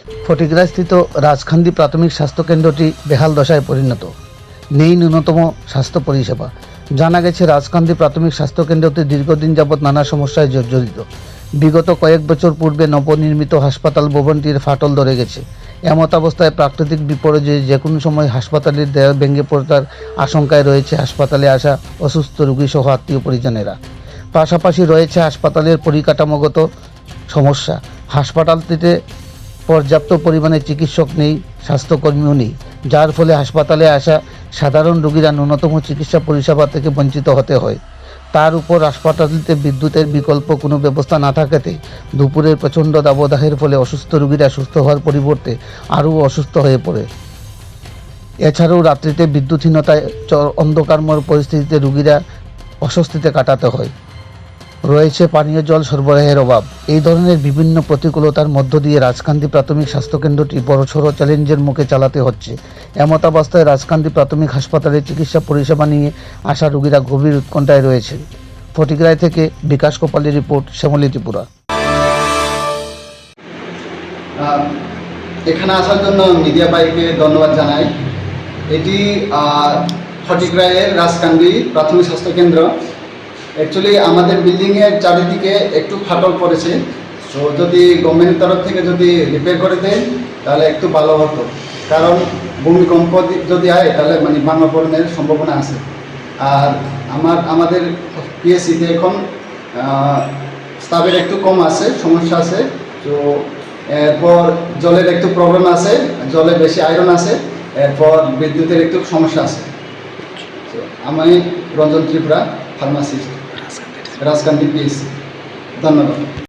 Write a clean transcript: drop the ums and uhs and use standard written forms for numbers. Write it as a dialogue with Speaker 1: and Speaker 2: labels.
Speaker 1: ফটিকরাস্থিত রাজখান্দি প্রাথমিক স্বাস্থ্যকেন্দ্রটি বেহাল দশায় পরিণত। নেই ন্যূনতম স্বাস্থ্য পরিষেবা। জানা গেছে, রাজখান্দি প্রাথমিক স্বাস্থ্যকেন্দ্রটি দীর্ঘদিন যাবৎ নানা সমস্যায় জর্জরিত। বিগত কয়েক বছর পূর্বে নবনির্মিত হাসপাতাল ভবনটির ফাটল ধরে গেছে। এমত অবস্থায় প্রাকৃতিক বিপর্যয়ে যে কোনো সময় হাসপাতালের দেয়াল ভেঙে পড়ার আশঙ্কায় রয়েছে হাসপাতালে আসা অসুস্থ রোগী সহ আত্মীয় পরিজনেরা। পাশাপাশি রয়েছে হাসপাতালের পরিকাঠামোগত সমস্যা। হাসপাতালটিতে পর্যাপ্ত পরিমাণে চিকিৎসক নেই, স্বাস্থ্যকর্মীও নেই, যার ফলে হাসপাতালে আসা সাধারণ রোগীরা ন্যূনতম চিকিৎসা পরিষেবা থেকে বঞ্চিত হতে হয়। তার উপর হাসপাতালটিতে বিদ্যুতের বিকল্প কোনো ব্যবস্থা না থাকাতে দুপুরের প্রচণ্ড দাবদাহের ফলে অসুস্থ রোগীরা সুস্থ হওয়ার পরিবর্তে আরও অসুস্থ হয়ে পড়ে। এছাড়াও রাত্রিতে বিদ্যুৎহীনতায় অন্ধকারময় পরিস্থিতিতে রোগীরা অস্বস্তিতে কাটাতে হয়। রয়েছে পানীয় জল সরবরাহের অভাব। এই ধরনের বিভিন্ন প্রতিকূলতার মধ্য দিয়ে রাজখান্দি প্রাথমিক স্বাস্থ্যকেন্দ্রটি বড়সড় চ্যালেঞ্জের মুখে চালাতে হচ্ছে। এমত অবস্থায় রাজখান্দি প্রাথমিক হাসপাতালে চিকিৎসা পরিষেবা নিয়ে আসা রোগীরা গভীর উৎকণ্ঠায় রয়েছেন। ফটিকরাই থেকে বিকাশ কোপালের রিপোর্ট, শ্যামলী ত্রিপুরা।
Speaker 2: এখানে আসার জন্য মিডিয়া ভাইকে ধন্যবাদ জানাই। এটি ফটিকরাইয়ের রাজকান্দি প্রাথমিক স্বাস্থ্যকেন্দ্র। অ্যাকচুয়ালি আমাদের বিল্ডিংয়ের চারিদিকে একটু ফাটল পড়েছে, তো যদি গভর্নমেন্টের তরফ থেকে যদি রিপেয়ার করে দেয় তাহলে একটু ভালো হতো, কারণ ভূমিকম্প যদি হয় তাহলে মানে ভাঙা পড়নের সম্ভাবনা আছে। আর আমাদের পিএসসিতে এখন স্টাফের একটু কম আছে, সমস্যা আছে। তো এরপর জলের একটু প্রবলেম আছে, জলে বেশি আয়রন আছে। এরপর বিদ্যুতের একটু সমস্যা আছে। তো আমি রঞ্জন ত্রিপুরা, ফার্মাসিস্ট, রাজকান্দি পিএসসি। ধন্যবাদ।